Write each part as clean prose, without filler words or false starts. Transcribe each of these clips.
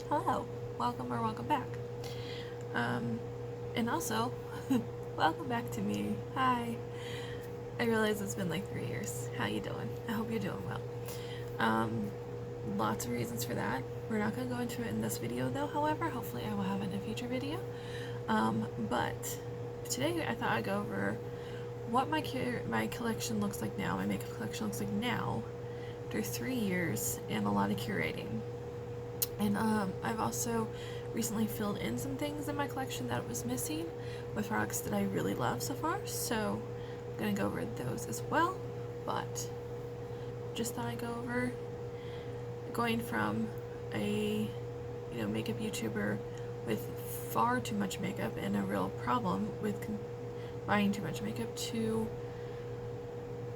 Hello, welcome or welcome back. And also, welcome back to me. Hi. I realize it's been like 3 years. How you doing? I hope you're doing well. Lots of reasons for that. We're not going to go into it in this video though, however. Hopefully I will have it in a future video. But today I thought I'd go over what my collection looks like now, my makeup collection looks like now, after 3 years and a lot of curating. And I've also recently filled in some things in my collection that was missing with products that I really love so far. So I'm going to go over those as well. But just thought I'd go over going from a makeup YouTuber with far too much makeup and a real problem with buying too much makeup to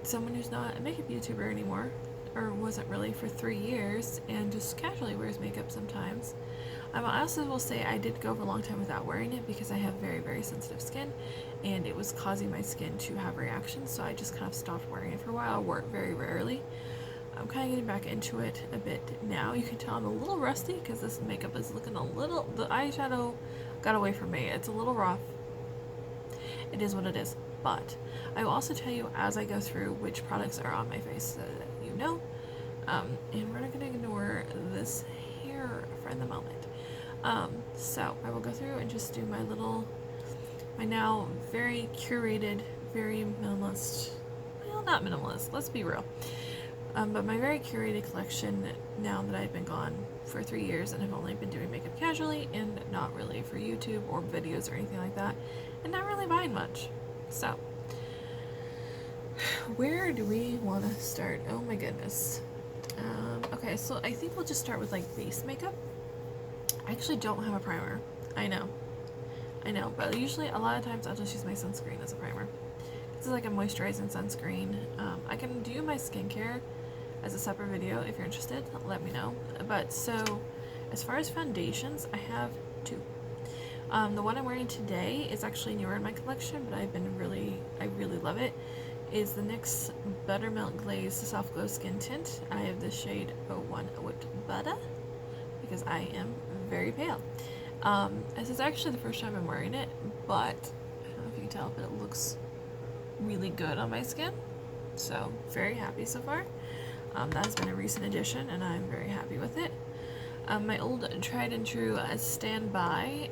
someone who's not a makeup YouTuber anymore, or wasn't really for 3 years, and just casually wears makeup sometimes. I also will say I did go over a long time without wearing it because I have very, very sensitive skin, and it was causing my skin to have reactions, so I just kind of stopped wearing it for a while. I wore it very rarely. I'm kind of getting back into it a bit now. You can tell I'm a little rusty because this makeup is looking a little, the eyeshadow got away from me. It's a little rough. It is what it is. But I will also tell you as I go through which products are on my face so that you know. And we're not going to ignore this hair for the moment. So I will go through and just do my now very curated, very minimalist, well, not minimalist, let's be real. But my very curated collection now that I've been gone for 3 years and have only been doing makeup casually and not really for YouTube or videos or anything like that, and not really buying much. So, where do we want to start? Oh my goodness. Okay, so I think we'll just start with like base makeup. I actually don't have a primer. I know, but usually a lot of times I'll just use my sunscreen as a primer. This is like a moisturizing sunscreen. I can do my skincare as a separate video if you're interested, let me know. But so, as far as foundations, I have 2. The one I'm wearing today is actually newer in my collection, but I really love it. Is the NYX Buttermilk Glaze Soft Glow Skin Tint. I have the shade 01 Oat Butter because I am very pale. This is actually the first time I'm wearing it, but I don't know if you can tell, but it looks really good on my skin. So very happy so far. That has been a recent addition and I'm very happy with it. My old tried and true standby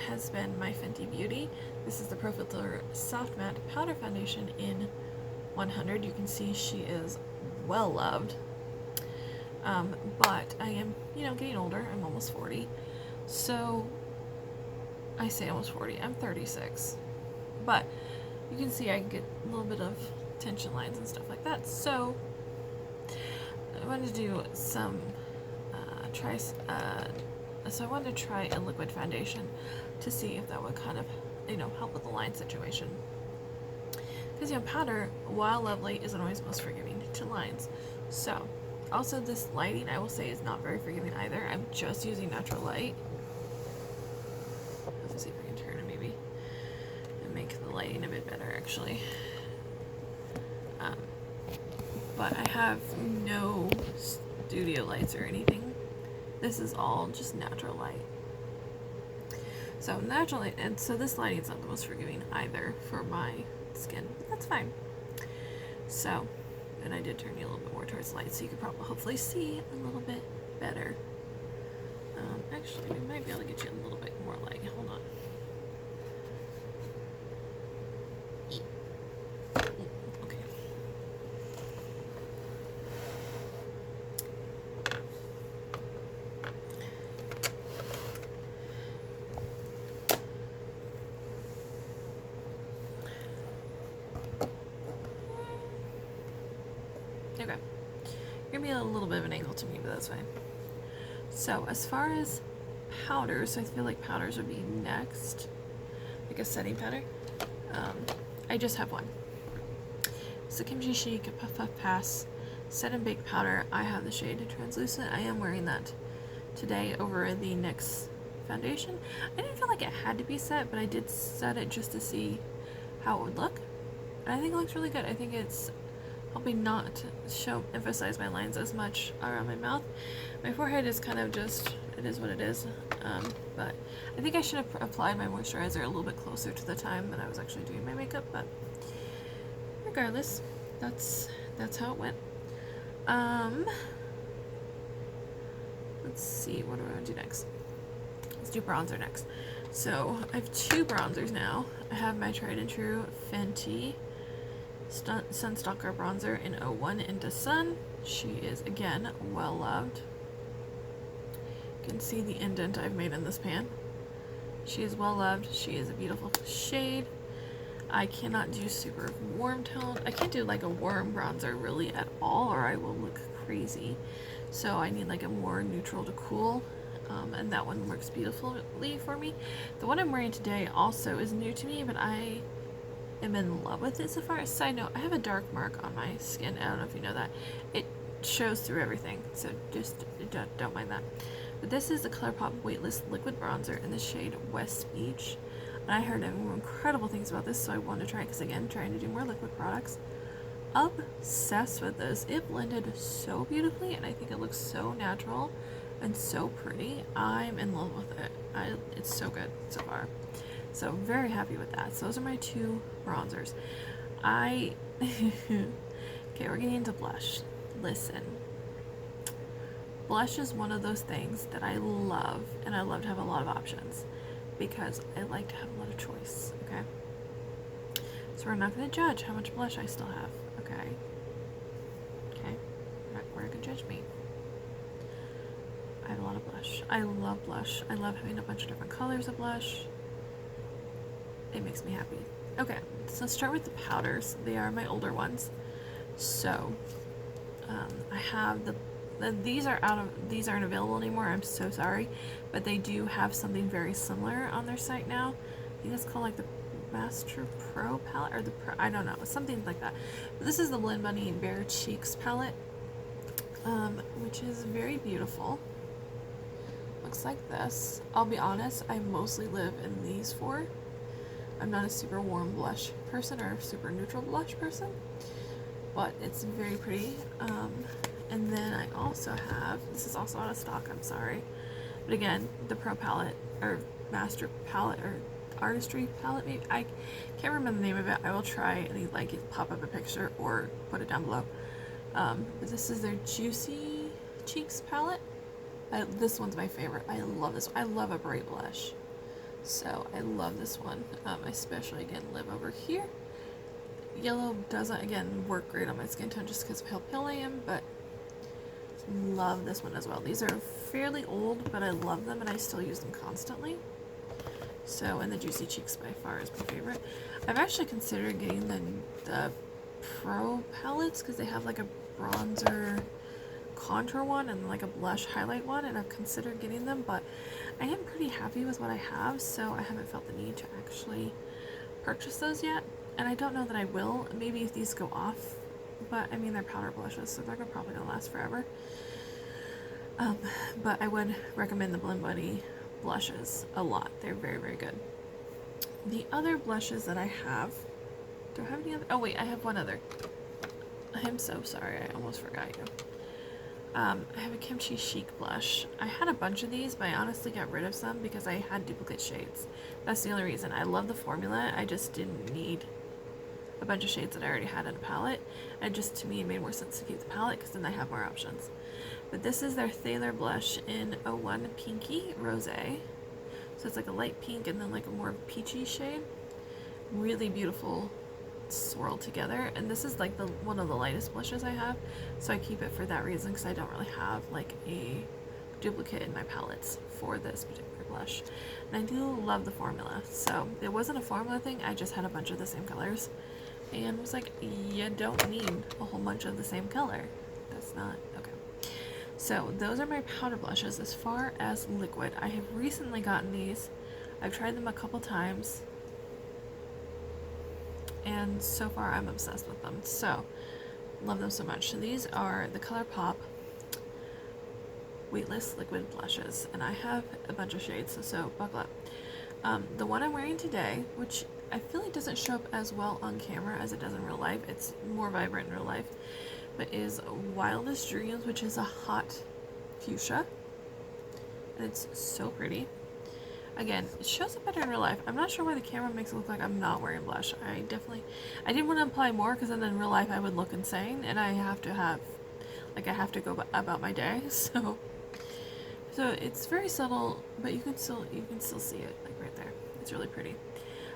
has been my Fenty Beauty. This is the Pro Filter Soft Matte Powder Foundation in 100. You can see she is well loved. But I am, getting older. I'm almost 40. So, I say almost 40. I'm 36. But you can see I get a little bit of tension lines and stuff like that. So, I wanted to do some so I wanted to try a liquid foundation to see if that would kind of, help with the line situation. Because, powder, while lovely, isn't always most forgiving to lines. So, also this lighting, I will say, is not very forgiving either. I'm just using natural light. Let's see if I can turn it maybe and make the lighting a bit better, actually. But I have no studio lights or anything. This is all just natural light. So natural light, and so this lighting is not the most forgiving either for my skin. But that's fine. So, and I did turn you a little bit more towards the light, so you could probably hopefully see a little bit better. Actually, we might be able to get you a little bit more light. Hold on. Okay, you're gonna be a little bit of an angle to me, but that's fine. So as far as powders, I feel like powders would be next, like a setting powder. I just have one. So Kimchi Chic Puff Puff Pass Set and Bake Powder. I have the shade Translucent. I am wearing that today over the NYX foundation. I didn't feel like it had to be set, but I did set it just to see how it would look. And I think it looks really good. I think it's helping not emphasize my lines as much around my mouth, My forehead is kind of just, it is what it is. But I think I should have applied my moisturizer a little bit closer to the time that I was actually doing my makeup, but regardless, that's how it went. Let's see, what do I want to do next? Let's do bronzer next. So I have two bronzers now. I have my tried and true Fenty Sunstalker bronzer in 01 Into Sun. She is, again, well loved. You can see the indent I've made in this pan. She is well loved. She is a beautiful shade. I cannot do super warm tone. I can't do like a warm bronzer really at all, or I will look crazy. So I need like a more neutral to cool, and that one works beautifully for me. The one I'm wearing today also is new to me, but I am in love with it so far. Side note, I have a dark mark on my skin. I don't know if you know that. It shows through everything, so just don't mind that. But this is the ColourPop Weightless Liquid Bronzer in the shade West Beach. And I heard incredible things about this, so I wanted to try it because, again, trying to do more liquid products. Obsessed with this. It blended so beautifully, and I think it looks so natural and so pretty. I'm in love with it. It's so good so far. So very happy with that. So those are my two bronzers. Okay, we're getting into blush. Listen. Blush is one of those things that I love, and I love to have a lot of options because I like to have a lot of choice, okay? So we're not going to judge how much blush I still have, okay? Okay? We're not going to judge me. I have a lot of blush. I love blush. I love having a bunch of different colors of blush. It makes me happy. Okay, so let's start with the powders. They are my older ones. So, I have these aren't available anymore. I'm so sorry, but they do have something very similar on their site now. I think it's called like the Master Pro palette, or the Pro, I don't know, something like that. But this is the Blend Bunny Bare Cheeks palette, which is very beautiful. Looks like this. I'll be honest, I mostly live in these four. I'm not a super warm blush person or a super neutral blush person, but it's very pretty. And then I also have, this is also out of stock, I'm sorry, but again, the Pro palette, or Master palette, or Artistry palette, maybe, I can't remember the name of it. I will try and like pop up a picture or put it down below. But this is their Juicy Cheeks palette. This one's my favorite. I love this one. I love a bright blush, so I love this one. I especially, again, live over here. Yellow doesn't, again, work great on my skin tone just because of how pale I am, but love this one as well. These are fairly old, but I love them and I still use them constantly. So, and the Juicy Cheeks by far is my favorite. I've actually considered getting the Pro palettes because they have like a bronzer contour one and like a blush highlight one, and I've considered getting them, but I am pretty happy with what I have, so I haven't felt the need to actually purchase those yet. And I don't know that I will. Maybe if these go off, but I mean, they're powder blushes, so they're probably gonna last forever. But I would recommend the Blend Bunny blushes a lot. They're very, very good. The other blushes that I have, do I have any other? Oh wait, I have one other. I'm so sorry, I almost forgot you. I have a Kimchi Chic blush. I had a bunch of these, but I honestly got rid of some because I had duplicate shades. That's the only reason. I love the formula, I just didn't need a bunch of shades that I already had in a palette. And just, to me, it made more sense to keep the palette because then I have more options. But this is their Thaler blush in 01 Pinky Rosé. So it's like a light pink and then like a more peachy shade. Really beautiful swirled together. And this is like one of the lightest blushes I have. So I keep it for that reason because I don't really have like a duplicate in my palettes for this particular blush. And I do love the formula. So it wasn't a formula thing. I just had a bunch of the same colors. And was like, you don't need a whole bunch of the same color. That's not, okay. So those are my powder blushes. As far as liquid, I have recently gotten these. I've tried them a couple times. And so far I'm obsessed with them. So, love them so much. So these are the ColourPop Weightless Liquid Blushes. And I have a bunch of shades, so buckle up. The one I'm wearing today, which I feel like doesn't show up as well on camera as it does in real life. It's more vibrant in real life. But is Wildest Dreams, which is a hot fuchsia. And it's so pretty. Again, it shows up better in real life. I'm not sure why the camera makes it look like I'm not wearing blush. I didn't want to apply more because then in real life I would look insane, and I have to go about my day. So it's very subtle, but you can still see it, like right there. It's really pretty.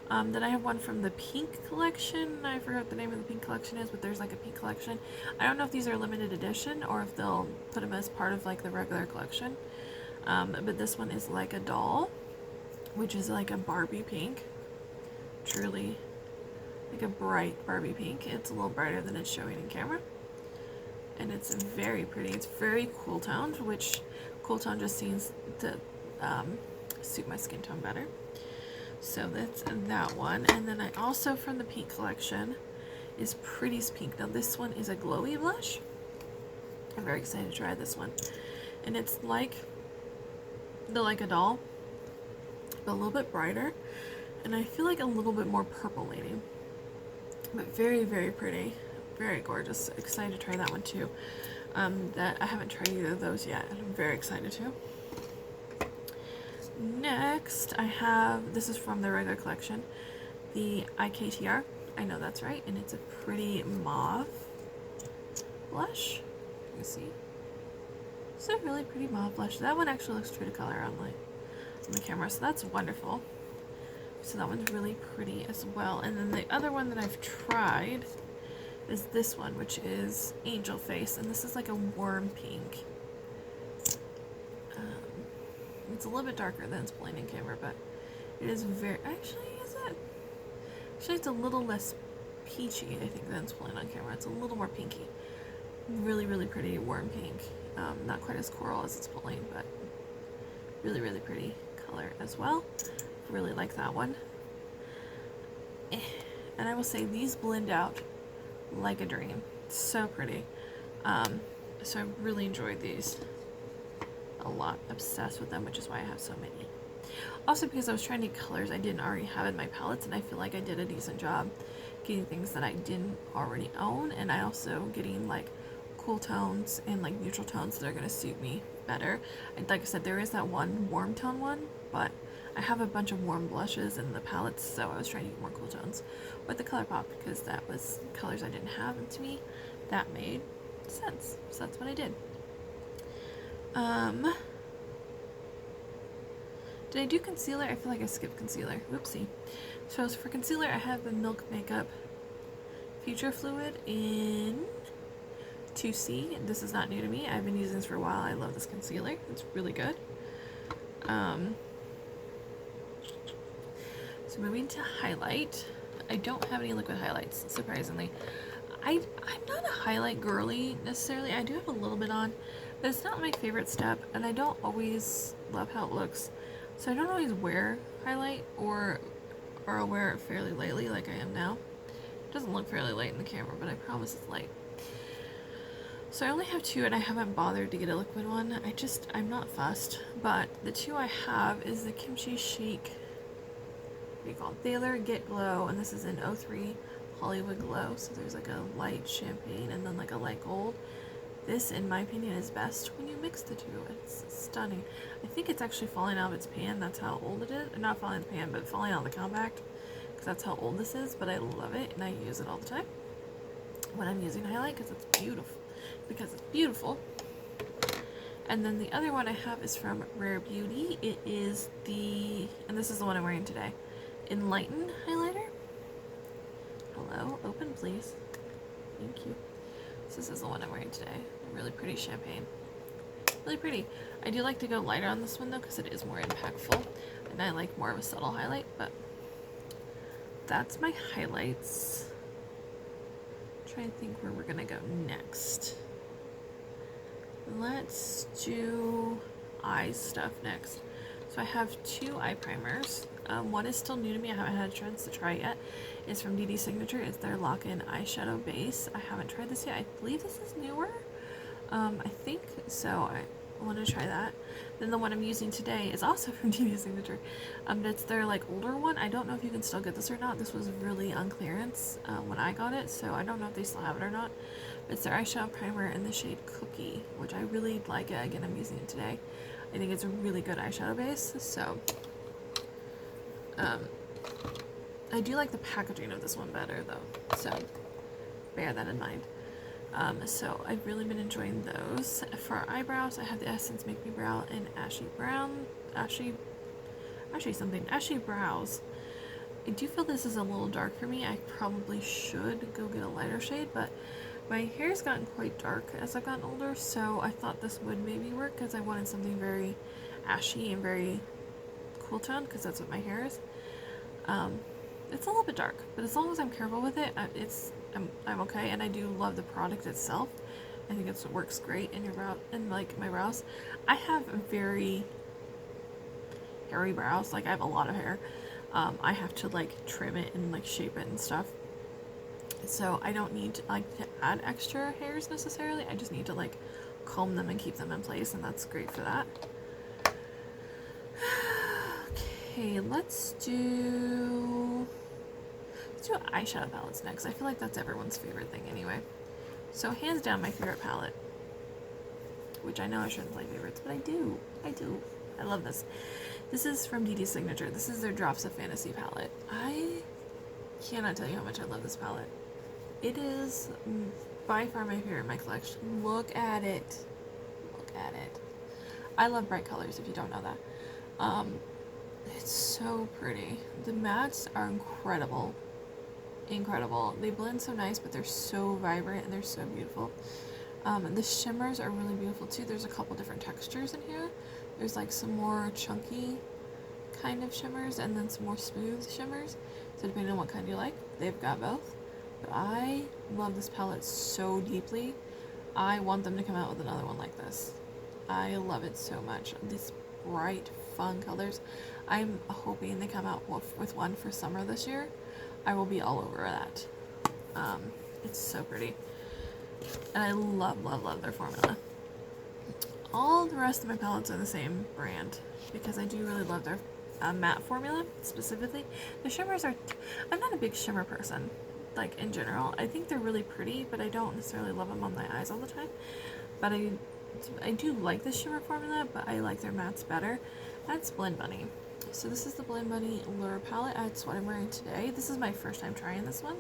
Then I have one from the pink collection. I forgot what the name of the pink collection is, but there's like a pink collection. I don't know if these are limited edition or if they'll put them as part of like the regular collection. But this one is like a doll, which is like a Barbie pink. Truly like a bright Barbie pink. It's a little brighter than it's showing in camera. And it's very pretty. It's very cool toned, which cool tone just seems to suit my skin tone better. So that's that one. And then I also, from the pink collection, is Pretty's Pink. Now this one is a glowy blush. I'm very excited to try this one. And it's like a doll, but a little bit brighter. And I feel like a little bit more purple-lating. But very, very pretty. Very gorgeous. Excited to try that one too. That I haven't tried either of those yet, and I'm very excited to. Next, I have, this is from the regular collection, the IKTR. I know that's right, and it's a pretty mauve blush. You can see. It's a really pretty mauve blush. That one actually looks true to color on the camera, so that's wonderful. So that one's really pretty as well. And then the other one that I've tried is this one, which is Angel Face, and this is like a warm pink. It's a little bit darker than it's plain in camera, but it is very, actually, it's a little less peachy, I think, than it's plain on camera. It's a little more pinky. Really, really pretty warm pink. Not quite as coral as it's plain, but really, really pretty color as well. Really like that one. And I will say these blend out like a dream. So pretty. So I really enjoyed these a lot. Obsessed with them, which is why I have so many. Also because I was trying to get colors I didn't already have in my palettes, and I feel like I did a decent job getting things that I didn't already own, and I also getting like cool tones and like neutral tones that are going to suit me better. And like I said, there is that one warm tone one, but I have a bunch of warm blushes in the palettes, so I was trying to get more cool tones with the ColourPop because that was colors I didn't have, and to me that made sense. So that's what I did. Did I do concealer? I feel like I skipped concealer. Whoopsie. So for concealer, I have the Milk Makeup Future Fluid in 2C. This is not new to me. I've been using this for a while. I love this concealer. It's really good. So moving to highlight. I don't have any liquid highlights, surprisingly. I'm not a highlight girly necessarily. I do have a little bit on, but it's not my favorite step, and I don't always love how it looks. So I don't always wear highlight, or I'll wear it fairly lightly like I am now. It doesn't look fairly light in the camera, but I promise it's light. So I only have two, and I haven't bothered to get a liquid one. I'm not fussed, but the two I have is the Kimchi Chic, what do you call it? Thaler Get Glow, and this is in 03 Hollywood Glow. So there's like a light champagne and then like a light gold. This, in my opinion, is best when you mix the two. It's stunning. I think it's actually falling out of its pan. That's how old it is. Not falling out of the pan, but falling out of the compact. Because that's how old this is. But I love it, and I use it all the time when I'm using highlight because it's beautiful. And then the other one I have is from Rare Beauty. It is and this is the one I'm wearing today, Enlighten highlighter. Hello, open please. Thank you. So this is the one I'm wearing today. Really pretty champagne. Really pretty. I do like to go lighter on this one though because it is more impactful, and I like more of a subtle highlight, but that's my highlights. Trying to think where we're gonna go next. Let's do eye stuff next. So I have two eye primers. One is still new to me. I haven't had a chance to try it yet. It's from DD Signature. It's their Lock-In Eyeshadow Base. I haven't tried this yet. I believe this is newer. I think so. I want to try that. Then the one I'm using today is also from DD Signature. It's their like older one. I don't know if you can still get this or not. This was really on clearance when I got it, so I don't know if they still have it or not. But it's their eyeshadow primer in the shade Cookie, which I really like it. Again, I'm using it today. I think it's a really good eyeshadow base, so I do like the packaging of this one better though, so bear that in mind. So I've really been enjoying those. For eyebrows, I have the Essence Make Me Brow in Ashy Brows. I do feel this is a little dark for me. I probably should go get a lighter shade, but my hair's gotten quite dark as I've gotten older, so I thought this would maybe work because I wanted something very ashy and very cool tone because that's what my hair is. It's a little bit dark, but as long as I'm careful with it, I'm okay. And I do love the product itself. I think it works great in your brow, and like my brows. I have very hairy brows. Like I have a lot of hair. I have to like trim it and like shape it and stuff. So I don't need to like to add extra hairs necessarily. I just need to like comb them and keep them in place, and that's great for that. Okay, let's do eyeshadow palettes next. I feel like that's everyone's favorite thing anyway. So hands down my favorite palette, which I know I shouldn't play favorites, but I do. I love this. This is from DD Signature. This is their Drops of Fantasy palette. I cannot tell you how much I love this palette. It is by far my favorite in my collection. Look at it. Look at it. I love bright colors, if you don't know that. It's so pretty. The mattes are incredible. They blend so nice, but they're so vibrant and they're so beautiful. The shimmers are really beautiful too. There's a couple different textures in here. There's like some more chunky kind of shimmers and then some more smooth shimmers. So depending on what kind you like, they've got both. But I love this palette so deeply. I want them to come out with another one like this. I love it so much. These bright, fun colors. I'm hoping they come out with one for summer this year. I will be all over that. It's so pretty. And I love, love, love their formula. All the rest of my palettes are the same brand because I do really love their matte formula specifically. The shimmers are... I'm not a big shimmer person, like in general. I think they're really pretty, but I don't necessarily love them on my eyes all the time. But I do like the shimmer formula, but I like their mattes better. That's Blend Bunny. So this is the Blend Bunny Lure palette. That's what I'm wearing today. This is my first time trying this one.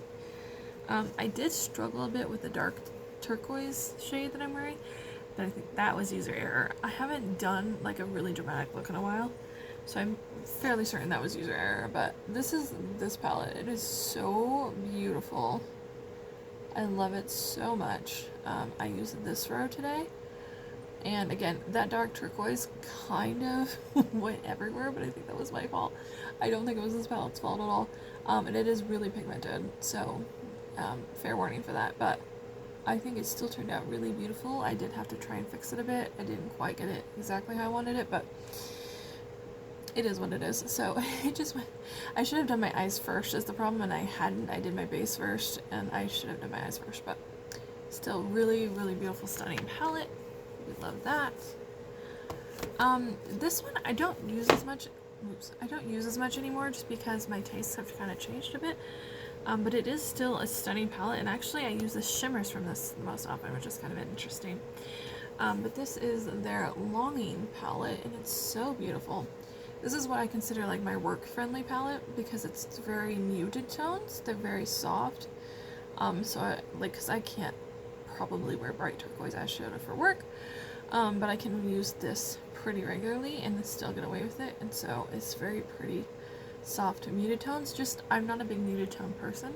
I did struggle a bit with the dark turquoise shade that I'm wearing, but I think that was user error. I haven't done like a really dramatic look in a while, so I'm fairly certain that was user error, but this is this palette. It is so beautiful. I love it so much. I used this row today. And again, that dark turquoise kind of went everywhere, but I think that was my fault. I don't think it was this palette's fault at all. And it is really pigmented, so fair warning for that. But I think it still turned out really beautiful. I did have to try and fix it a bit. I didn't quite get it exactly how I wanted it, but it is what it is. So it just went... I should have done my eyes first is the problem, and I hadn't. I did my base first, and I should have done my eyes first, but still really, really beautiful, stunning palette. We love that. This one I don't use as much. I don't use as much anymore just because my tastes have kind of changed a bit. But it is still a stunning palette, and actually I use the shimmers from this the most often, which is kind of interesting. But this is their Longing palette, and it's so beautiful. This is what I consider like my work-friendly palette because it's very muted tones. They're very soft. So because I can't probably wear bright turquoise eyeshadow for work, but I can use this pretty regularly and still get away with it, and so it's very pretty soft muted tones. Just I'm not a big muted tone person,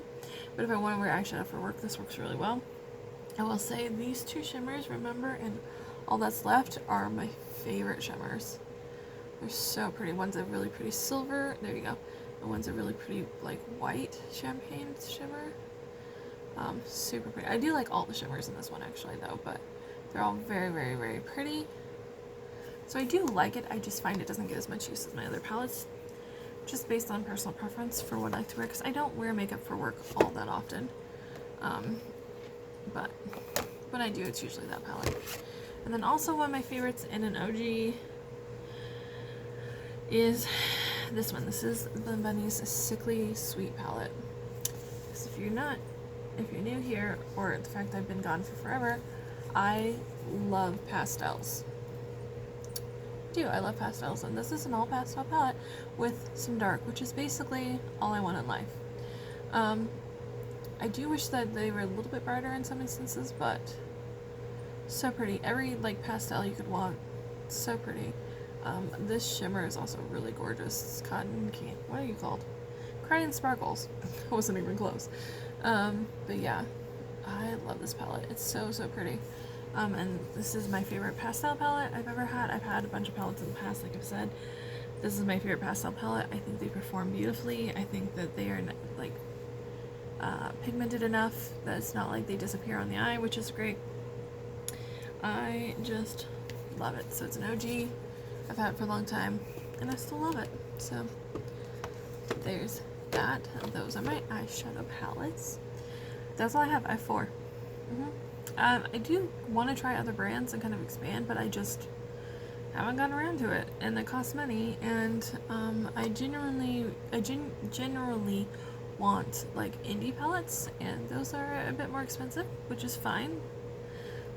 but if I want to wear eyeshadow for work, this works really well. I will say these two shimmers, Remember and All That's Left, are my favorite shimmers. They're so pretty. One's a really pretty silver, there you go, and one's a really pretty like white champagne shimmer. Super pretty. I do like all the shimmers in this one actually though, but they're all very, very, very pretty. So I do like it. I just find it doesn't get as much use as my other palettes, just based on personal preference for what I like to wear, because I don't wear makeup for work all that often. But when I do, it's usually that palette. And then also one of my favorites in an OG is this one. This is the Bunny's Sickly Sweet palette. So if you're new here, or the fact I've been gone for forever, I love pastels. I love pastels, and this is an all pastel palette with some dark, which is basically all I want in life. I do wish that they were a little bit brighter in some instances, but so pretty. Every like pastel you could want, so pretty. This shimmer is also really gorgeous. It's cotton candy. What are you called? Crayon Sparkles. I wasn't even close. But yeah, I love this palette. It's so pretty. And this is my favorite pastel palette I've ever had. I've had a bunch of palettes in the past, like I've said. This is my favorite pastel palette. I think they perform beautifully. I think that they are like pigmented enough that it's not like they disappear on the eye, which is great. I just love it. So it's an OG. I've had it for a long time, and I still love it. So there's that. Those are my eyeshadow palettes. That's all I have. I have 4. I do want to try other brands and kind of expand, but I just haven't gotten around to it, and it costs money, and I generally want like indie palettes, and those are a bit more expensive, which is fine,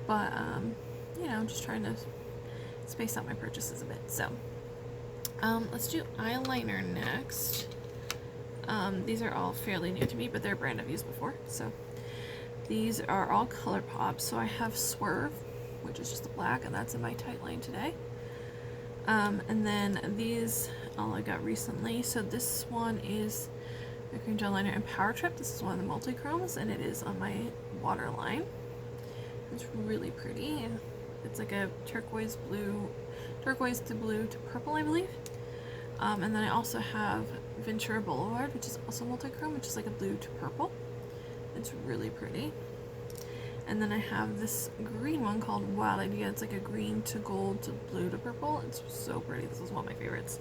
but you know, I'm just trying to space out my purchases a bit. So let's do eyeliner next. These are all fairly new to me, but they're a brand I've used before. So these are all ColourPop. So I have Swerve, which is just a black, and that's in my tight line today. And then these all I got recently. So this one is the cream gel liner in Power Trip. This is one of the multi-chromes, and it is on my waterline. It's really pretty. It's like a turquoise to blue to purple, I believe. And then I also have Ventura Boulevard, which is also multi-chrome, which is like a blue to purple. It's really pretty. And then I have this green one called Wild Idea. It's like a green to gold to blue to purple. It's so pretty. This is one of my favorites.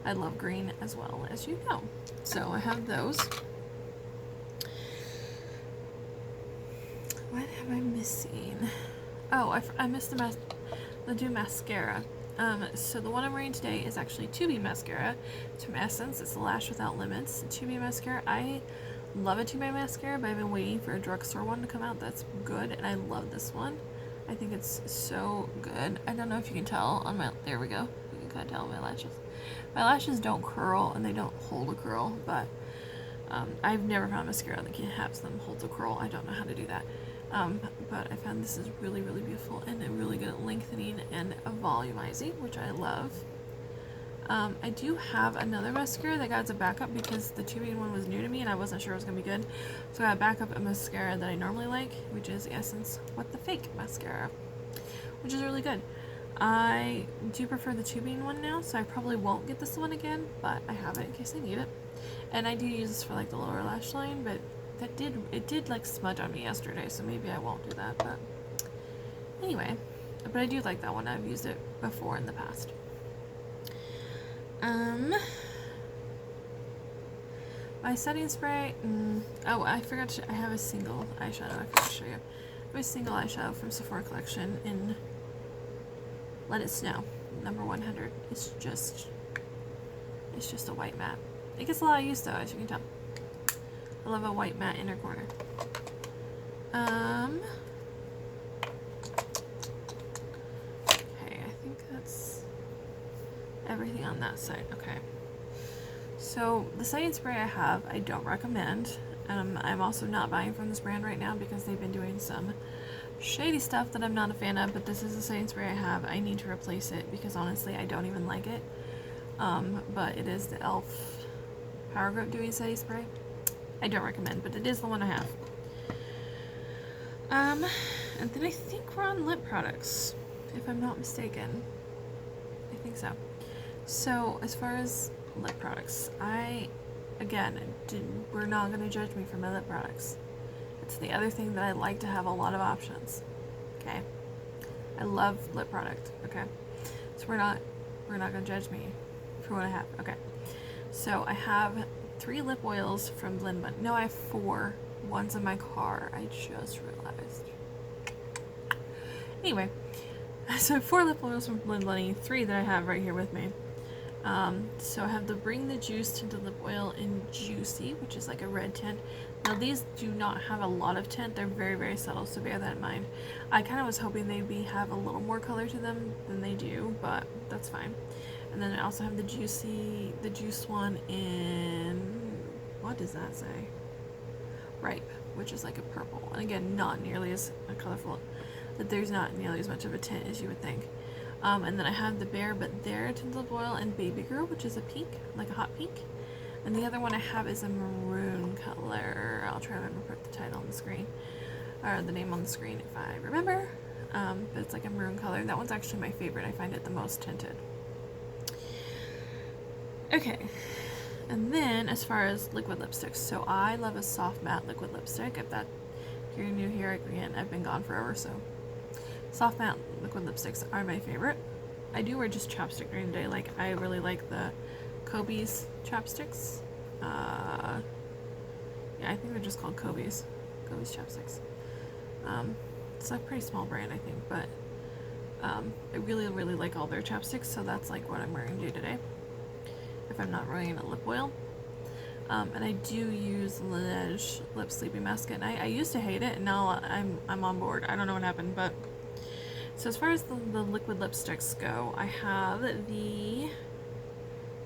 I love green as well, as you know. So I have those. What am I missing? Oh, I missed the mascara. So the one I'm wearing today is actually 2B mascara. It's from Essence. It's the Lash Without Limits 2B mascara. I love a 2B mascara, but I've been waiting for a drugstore one to come out that's good, and I love this one. I think it's so good. I don't know if you can tell on my, there we go. You can kind of tell on my lashes. My lashes don't curl, and they don't hold a curl, but I've never found mascara that can have them hold a curl. I don't know how to do that. But I found this is really beautiful and really good at lengthening and volumizing, which I love. I do have another mascara that got as a backup because the 2B one was new to me and I wasn't sure it was going to be good. So I got a backup a mascara that I normally like, which is Essence What the Fake mascara, which is really good. I do prefer the 2B one now, so I probably won't get this one again, but I have it in case I need it. And I do use this for like the lower lash line, but it did like smudge on me yesterday, so maybe I won't do that, but anyway. But I do like that one. I've used it before in the past. My setting spray, oh, I forgot to, I have a single eyeshadow I forgot to show you. I have a single eyeshadow from Sephora collection in Let It Snow, number 100. It's just a white matte. It gets a lot of use though, as you can tell. I love a white matte inner corner. Okay, I think that's everything on that side. Okay. So the setting spray I have, I don't recommend. I'm also not buying from this brand right now because they've been doing some shady stuff that I'm not a fan of, but this is the setting spray I have. I need to replace it because honestly I don't even like it. But it is the e.l.f. Power Grip Dewy Setting Spray. I don't recommend, but it is the one I have. And then I think we're on lip products, if I'm not mistaken. I think so. So as far as lip products, we're not going to judge me for my lip products. It's the other thing that I like to have a lot of options. Okay, I love lip product. Okay, so we're not going to judge me for what I have. Okay, so I have 3 lip oils from Blend Bun. No, I have 4. One's in my car. I just realized. Anyway, So I have 4 lip oils from Blend Bunny, 3 that I have right here with me. So I have the Bring the Juice Tinted Lip Oil in Juicy, which is like a red tint. Now these do not have a lot of tint, they're very, very subtle, so bear that in mind. I kind of was hoping they'd have a little more color to them than they do, but that's fine. And then I also have the Juice one in, what does that say? Ripe, which is like a purple. And again, not nearly as colorful, but there's not nearly as much of a tint as you would think. And then I have the Bare But There Tinted Lip Oil and Baby Girl, which is a pink, like a hot pink. And the other one I have is a maroon color. I'll try to remember to put the title on the screen, or the name on the screen if I remember. But it's like a maroon color. That one's actually my favorite. I find it the most tinted. Okay, and then as far as liquid lipsticks, so I love a soft matte liquid lipstick. If you're new here, again, I've been gone forever, so soft matte liquid lipsticks are my favorite. I do wear just chapstick during the day. Like, I really like the Kobe's chapsticks. Yeah, I think they're just called Kobe's chapsticks. It's a pretty small brand, I think, but I really, really like all their chapsticks, so that's like what I'm wearing day to day if I'm not wearing a lip oil. And I do use Laneige Lip Sleeping Mask at night. I used to hate it, and now I'm on board. I don't know what happened, but so as far as the liquid lipsticks go, I have the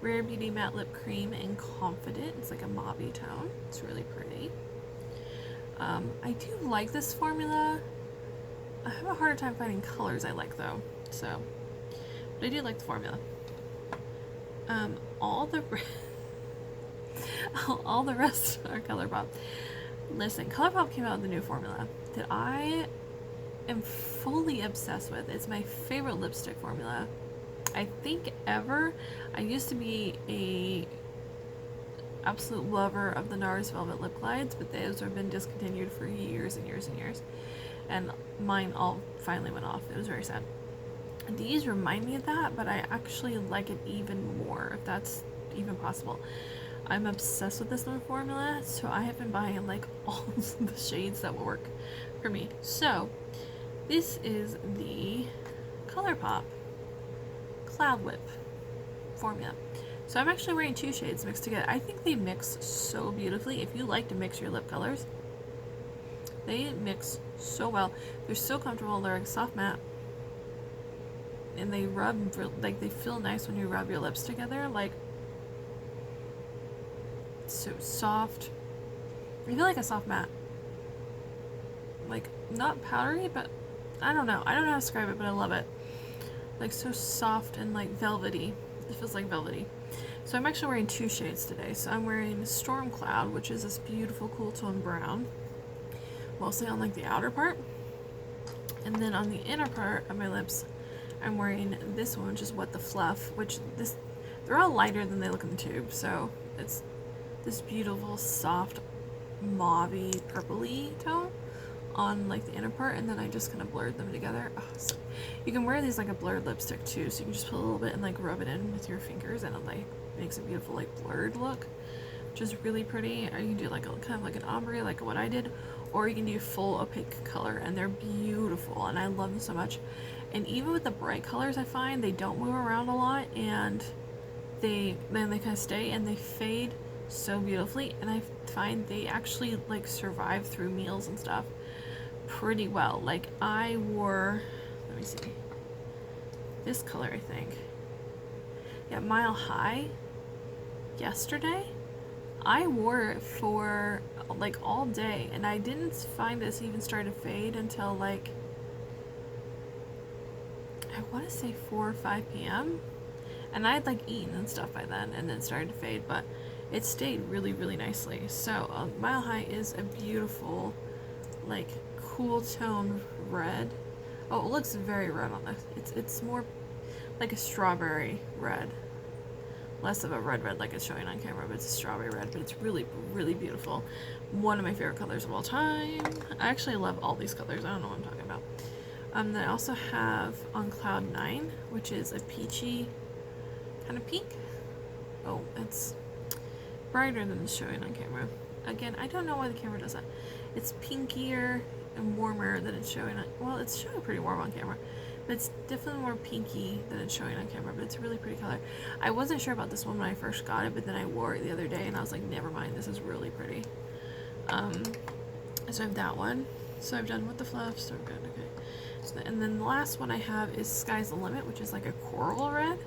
Rare Beauty Matte Lip Cream in Confident. It's like a mauve tone. It's really pretty. I do like this formula. I have a harder time finding colors I like though, so, but I do like the formula. All the rest are ColourPop. Listen, ColourPop came out with a new formula that I am fully obsessed with. It's my favorite lipstick formula, I think, ever. I used to be a absolute lover of the NARS Velvet Lip Glides, but those have been discontinued for years and years and years. And mine all finally went off. It was very sad. These remind me of that, but I actually like it even more, if that's even possible. I'm obsessed with this new formula, so I have been buying like all the shades that will work for me. So this is the ColourPop Cloud Whip formula. So I'm actually wearing 2 shades mixed together. I think they mix so beautifully. If you like to mix your lip colors, they mix so well. They're so comfortable. They're like soft matte, and they rub, like, they feel nice when you rub your lips together. Like, so soft. I feel like a soft matte. Like, not powdery, but I don't know. I don't know how to describe it, but I love it. Like, so soft and like velvety. It feels like velvety. So I'm actually wearing 2 shades today. So I'm wearing Storm Cloud, which is this beautiful cool tone brown, mostly on like the outer part. And then on the inner part of my lips, I'm wearing this one, which is What the Fluff, which they're all lighter than they look in the tube. So it's this beautiful, soft, mauve-y, purpley tone on like the inner part, and then I just kind of blurred them together. Oh, so you can wear these like a blurred lipstick too, so you can just put a little bit and like rub it in with your fingers, and it like makes a beautiful like blurred look, which is really pretty. Or you can do like a kind of like an ombre, like what I did, or you can do full opaque color, and they're beautiful, and I love them so much. And even with the bright colors, I find they don't move around a lot, and they kind of stay and they fade so beautifully, and I find they actually like survive through meals and stuff pretty well. Like, I wore, let me see, this color, I think, yeah, Mile High, yesterday. I wore it for like all day, and I didn't find this even started to fade until like, I want to say 4 or 5 p.m. and I had like eaten and stuff by then, and then it started to fade, but it stayed really, really nicely. So Mile High is a beautiful, like, cool tone red. Oh, it looks very red on this. It's more like a strawberry red, less of a red like it's showing on camera, but it's a strawberry red. But it's really, really beautiful. One of my favorite colors of all time. I actually love all these colors. I don't know what I'm talking about. Then I also have on Cloud 9, which is a peachy kind of pink. Oh, it's brighter than it's showing on camera. Again, I don't know why the camera does that. It's pinkier and warmer than it's showing on, well, it's showing pretty warm on camera, But it's definitely more pinky than it's showing on camera, but it's a really pretty color. I wasn't sure about this one when I first got it, but then I wore it the other day and I was like, never mind, this is really pretty. So I have that one. So I've done With the Fluffs, so I'm good, okay. And then the last one I have is Sky's the Limit, which is like a coral red.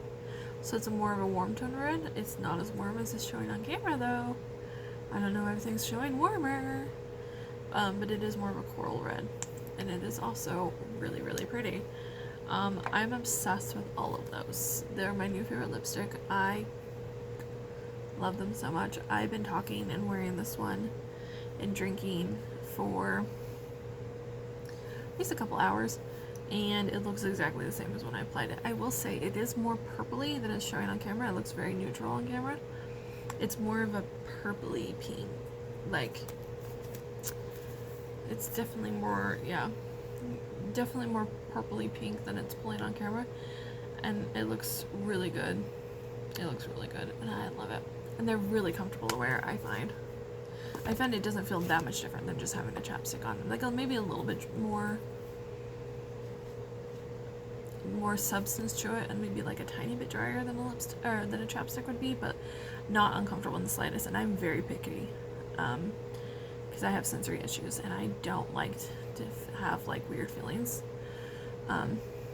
So it's more of a warm tone red. It's not as warm as it's showing on camera though. I don't know, everything's showing warmer. But it is more of a coral red. And it is also really, really pretty. I'm obsessed with all of those. They're my new favorite lipstick. I love them so much. I've been talking and wearing this one and drinking for at least a couple hours, and it looks exactly the same as when I applied it. I will say it is more purpley than it's showing on camera. It looks very neutral on camera. It's more of a purpley pink. Like, it's definitely more, yeah, definitely more purpley pink than it's pulling on camera, and it looks really good. It looks really good, and I love it. And they're really comfortable to wear, I find. I find it doesn't feel that much different than just having a chapstick on. Like, maybe a little bit more substance to it, and maybe like a tiny bit drier than a lipstick or than a chapstick would be, but not uncomfortable in the slightest. And I'm very picky because I have sensory issues, and I don't like to have like weird feelings,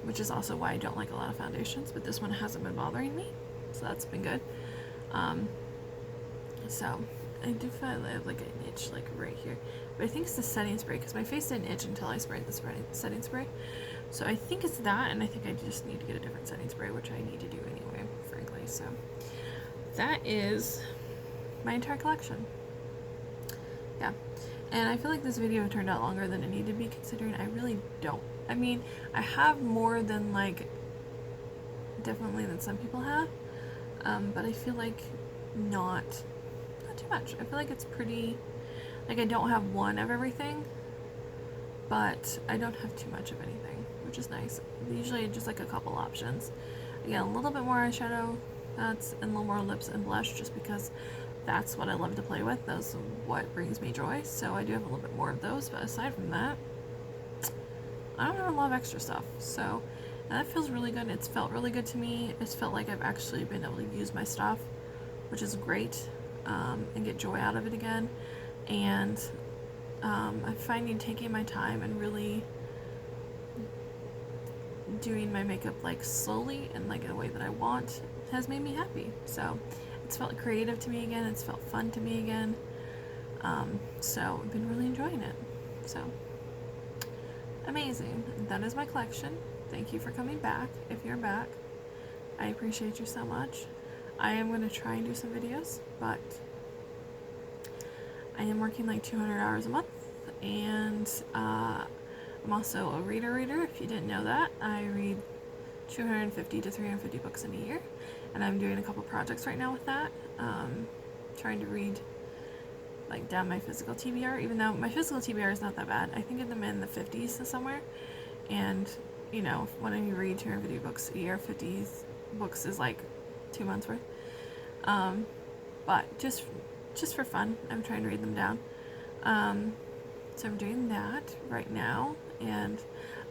which is also why I don't like a lot of foundations. But this one hasn't been bothering me, so that's been good. So I do feel I have like an itch like right here, but I think it's the setting spray because my face didn't itch until I sprayed the setting spray. So I think it's that, and I think I just need to get a different setting spray, which I need to do anyway, frankly. So that is my entire collection. Yeah, and I feel like this video turned out longer than it needed to be, considering I really don't. I mean, I have more than like definitely than some people have, but I feel like not too much. I feel like it's pretty, like I don't have one of everything, but I don't have too much of anything, which is nice. Usually just like a couple options. Again, a little bit more eyeshadow, and a little more lips and blush, just because that's what I love to play with. Those are what brings me joy. So I do have a little bit more of those, but aside from that, I don't have a lot of extra stuff. So, and that feels really good. It's felt really good to me. It's felt like I've actually been able to use my stuff, which is great, and get joy out of it again. And I'm finding taking my time and really doing my makeup like slowly and like in a way that I want has made me happy. So it's felt creative to me again. It's felt fun to me again. So I've been really enjoying it. So amazing. That is my collection. Thank you for coming back. If you're back, I appreciate you so much. I am going to try and do some videos, but I am working like 200 hours a month, and I'm also a reader. If you didn't know that, I read 250 to 350 books in a year, and I'm doing a couple projects right now with that. Trying to read like down my physical TBR, even though my physical TBR is not that bad. I think I'm in the 50s somewhere, and you know, when you read 250 books a year, 50 books is like 2 months worth. But just for fun, I'm trying to read them down. So I'm doing that right now, and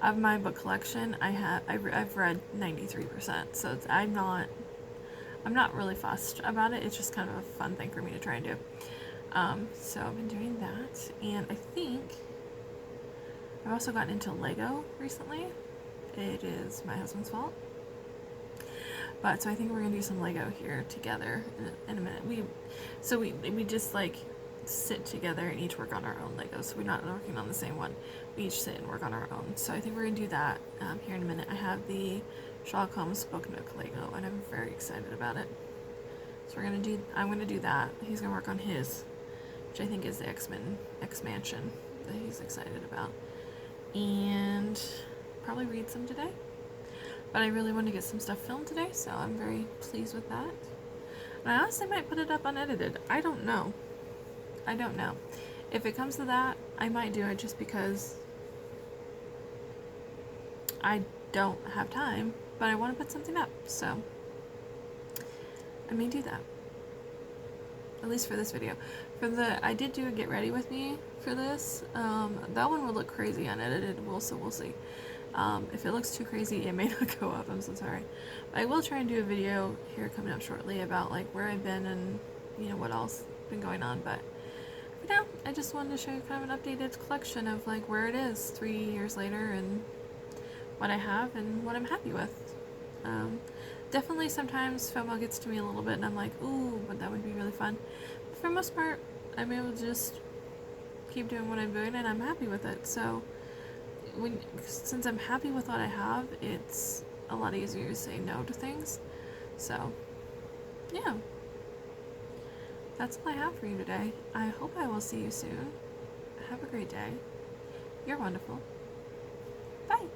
of my book collection, I've read 93%. So I'm not really fussed about it. It's just kind of a fun thing for me to try and do. So I've been doing that, and I think I've also gotten into Lego recently. It is my husband's fault. But so I think we're gonna do some Lego here together in a minute. We just like sit together and each work on our own Legos. So we're not working on the same one. We each sit and work on our own. So I think we're gonna do that here in a minute. I have the Sherlock Holmes Book Nook Lego, and I'm very excited about it. So I'm gonna do that. He's gonna work on his, which I think is the X-Mansion that he's excited about, and probably read some today. But I really want to get some stuff filmed today, so I'm very pleased with that. And I honestly might put it up unedited. I don't know. If it comes to that, I might do it just because I don't have time, but I want to put something up, so I may do that. At least for this video. I did do a get ready with me for this. That one would look crazy unedited, so we'll see. If it looks too crazy, it may not go up. I'm so sorry. But I will try and do a video here coming up shortly about like where I've been and what else has been going on. But for now, I just wanted to show you kind of an updated collection of like where it is 3 years later and what I have and what I'm happy with. Definitely sometimes FOMO gets to me a little bit and I'm like, ooh, but that would be really fun. But for the most part, I'm able to just keep doing what I'm doing and I'm happy with it. So since I'm happy with what I have, it's a lot easier to say no to things. So yeah, that's all I have for you today. I hope I will see you soon. Have a great day. You're wonderful. Bye.